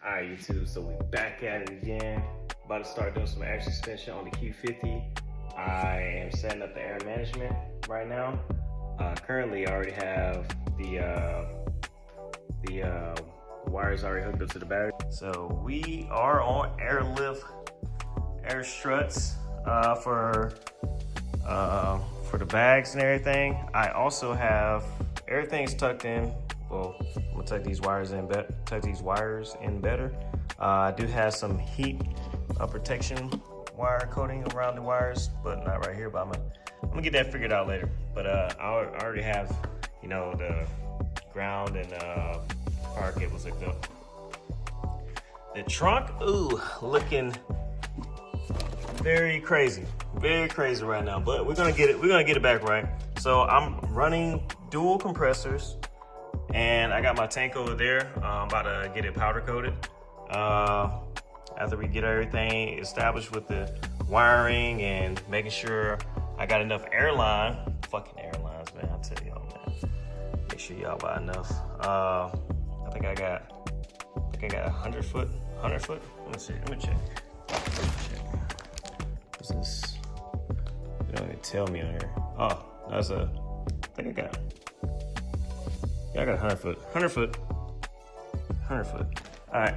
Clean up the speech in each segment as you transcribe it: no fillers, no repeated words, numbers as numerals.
Alright, YouTube, so we back at it again. About to start doing some air suspension on the Q50. I am setting up the air management right now. Currently, I already have the wires already hooked up to the battery. So we are on airlift air struts for the bags and everything. I also have everything's tucked in. Well, I'm gonna tuck these wires in better. I do have some heat protection wire coating around the wires, but not right here. But I'm gonna get that figured out later. But I already have, you know, the ground and power cables hooked up. The trunk, ooh, looking very crazy right now. But we're gonna get it back right. So I'm running dual compressors. And I got my tank over there. I'm about to get it powder coated. After we get everything established with the wiring and making sure I got enough airline. Fucking airlines, man, I tell y'all, man. Make sure y'all buy enough. I think I got 100 foot. Let me check. What's this? They don't even tell me on here. Oh, I think I got 100 foot. 100 foot. All right.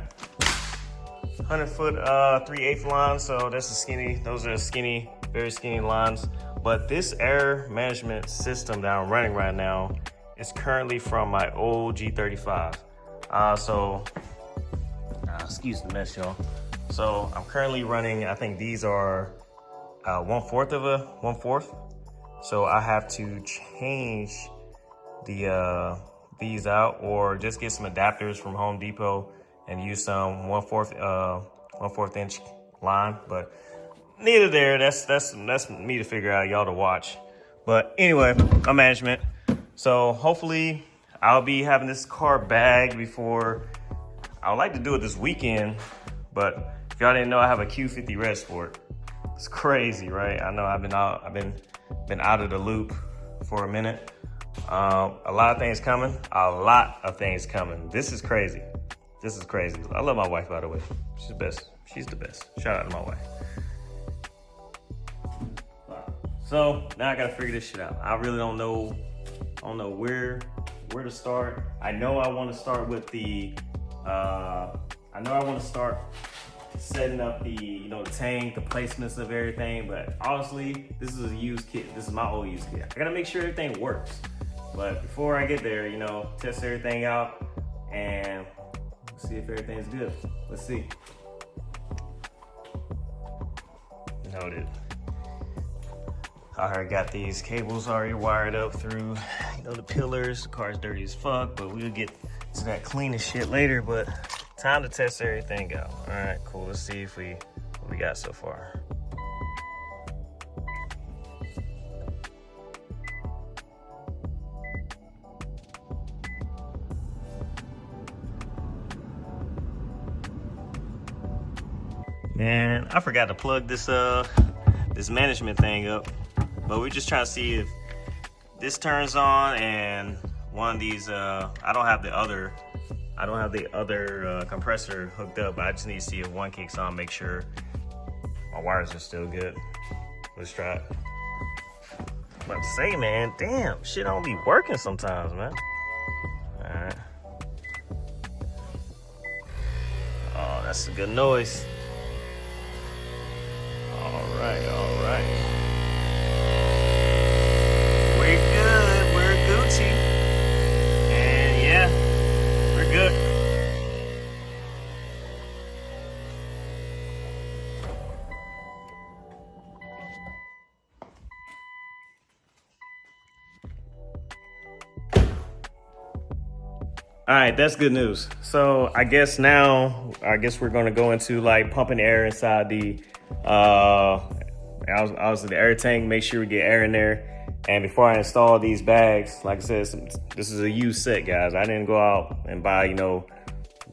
100 foot 3/8 line. So that's those are skinny, very skinny lines. But this air management system that I'm running right now is currently from my old G35. Excuse the mess, y'all. So I'm currently running, I think these are 1/4. So I have to change these out, or just get some adapters from Home Depot and use some 1/4 inch line. But neither there. That's me to figure out, y'all to watch. But anyway, my management. So hopefully I'll be having this car bagged before. I would like to do it this weekend, but if y'all didn't know, I have a Q50 Red Sport. It's crazy, right? I know I've been out of the loop for a minute. A lot of things coming. This is crazy. I love my wife, by the way. She's the best. Shout out to my wife. So now I gotta figure this shit out. I really don't know where to start. I know I want to start with setting up the tank, the placements of everything. But honestly, this is a used kit. This is my old used kit. I gotta make sure everything works. But before I get there, test everything out and see if everything's good. Let's see. Noted. I already got these cables already wired up through, the pillars. The car's dirty as fuck, but we'll get to that cleaning shit later. But time to test everything out. All right, cool. Let's see what we got so far. Man, I forgot to plug this management thing up, but we're just trying to see if this turns on and one of these. I don't have the other compressor hooked up, but I just need to see if one kicks on. Make sure my wires are still good. Let's try it. I'm about to say, man, damn, shit don't be working sometimes, man. All right. Oh, that's a good noise. All right. We're good. We're Gucci. And yeah, we're good. All right, that's good news. So I guess we're gonna go into like pumping air inside the I was in the air tank, make sure we get air in there. And before I install these bags, like I said, this is a used set, guys. I didn't go out and buy,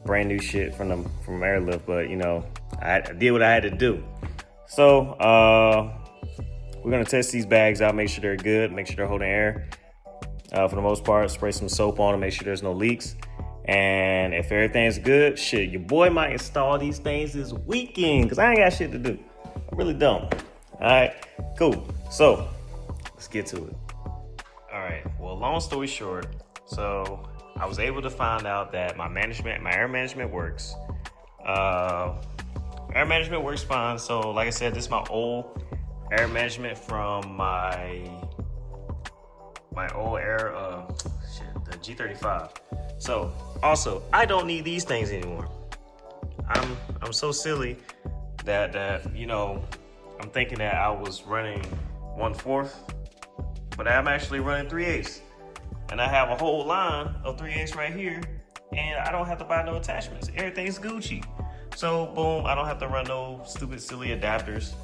brand new shit from Airlift, but I did what I had to do. So we're gonna test these bags out, make sure they're good, make sure they're holding air. For the most part, spray some soap on them, make sure there's no leaks. And if everything's good, shit, your boy might install these things this weekend because I ain't got shit to do. I really don't. All right, cool. So let's get to it. All right, well, long story short, so I was able to find out that my air management works. Air management works fine. So like I said, this is my old air management from my old the G35. So also, I don't need these things anymore. I'm so silly that you know, I'm thinking that I was running 1/4, but I'm actually running 3/8, and I have a whole line of 3/8 right here, and I don't have to buy no attachments. Everything's Gucci. So boom, I don't have to run no stupid silly adapters.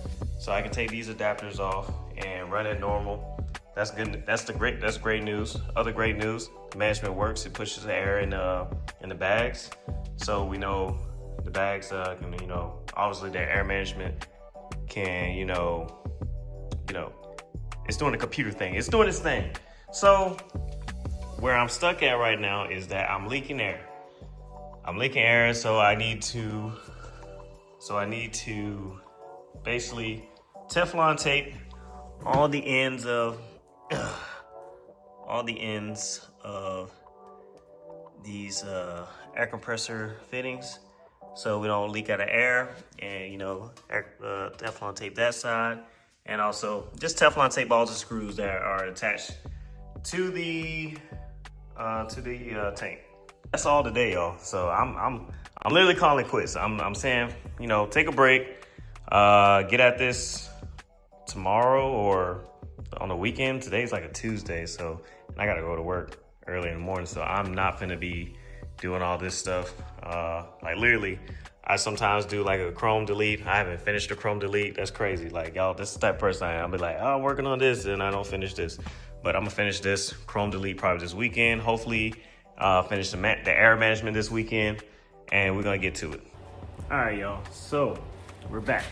So I can take these adapters off and run it normal. That's good. That's great news. Other great news: the management works. It pushes the air in the bags, so we know the bags can, you know, obviously their air management can, you know, it's doing the computer thing. It's doing its thing. So where I'm stuck at right now is that I'm leaking air. So I need to basically Teflon tape all the ends of these air compressor fittings, so we don't leak out of air, and you know, Teflon tape that side, and also just Teflon tape all the screws that are attached to the tank. That's all today, y'all. So I'm literally calling it quits. I'm saying, you know, take a break, get at this tomorrow or on the weekend. Today's like a Tuesday, so I gotta go to work early in the morning, so I'm not gonna be doing all this stuff. Like literally, I sometimes do like a Chrome delete. I haven't finished a Chrome delete. That's crazy. Like, y'all, this is the type of person I am. I'll be like, oh, I'm working on this and I don't finish this, but I'm gonna finish this Chrome delete probably this weekend. Hopefully finish the air management this weekend, and we're gonna get to it. All right, y'all, so we're back.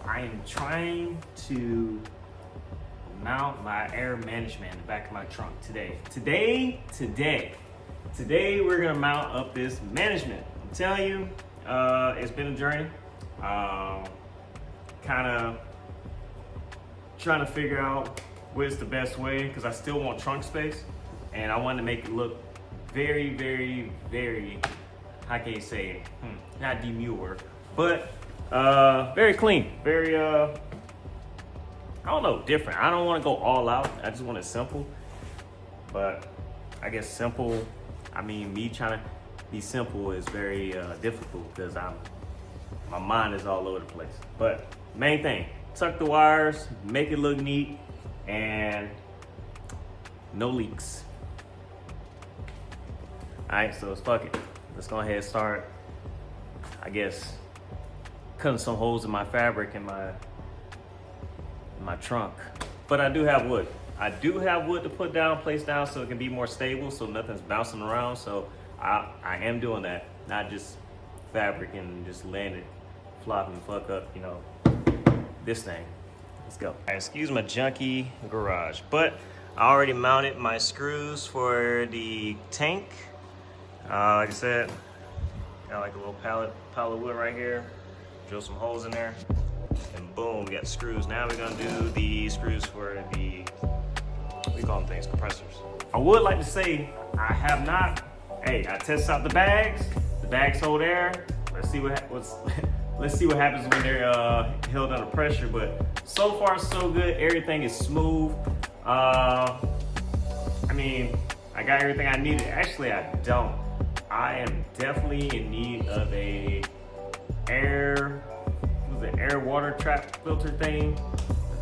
I am trying to mount my air management in the back of my trunk today. Today we're gonna mount up this management. I'm telling you, it's been a journey. Kind of trying to figure out what's the best way, because I still want trunk space, and I want to make it look very, very, very, how can you say it? Not demure, but very clean, very I don't know, different. I don't want to go all out. I just want it simple. But I guess simple, I mean, me trying to be simple is very difficult because my mind is all over the place. But main thing, tuck the wires, make it look neat, and no leaks. All right, so it's fuck it. Let's go ahead and start, I guess, cutting some holes in my fabric in my trunk. But I do have wood. I do have wood to put down, place down, so it can be more stable, so nothing's bouncing around. So I am doing that, not just fabric and just letting it flop and fuck up, you know, this thing. Let's go. Right, excuse my junky garage, but I already mounted my screws for the tank. Like I said, got like a little pallet of wood right here. Drill some holes in there, and boom, we got screws. Now we're gonna do the screws for the, what do you call them things, compressors. I would like to say I have not, hey, I tested out the bags. The bags hold air. Let's see what happens when they're held under pressure. But so far so good. Everything is smooth. I mean, I got everything I needed. Actually, I don't. I am definitely in need of a air water trap filter thing.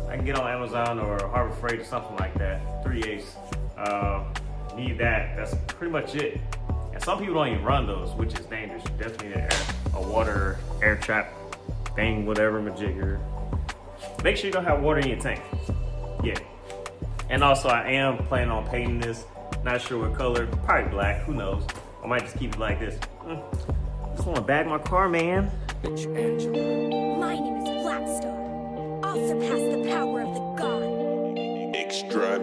I can get on Amazon or Harbor Freight or something like that. 3/8. Need that. That's pretty much it. And some people don't even run those, which is dangerous. You definitely need a water air trap thing, whatever, majigger. Make sure you don't have water in your tank. Yeah. And also, I am planning on painting this. Not sure what color. Probably black. Who knows? I might just keep it like this. Just want to bag my car, man. My name is Blackstar. I'll surpass the power of the god. Extra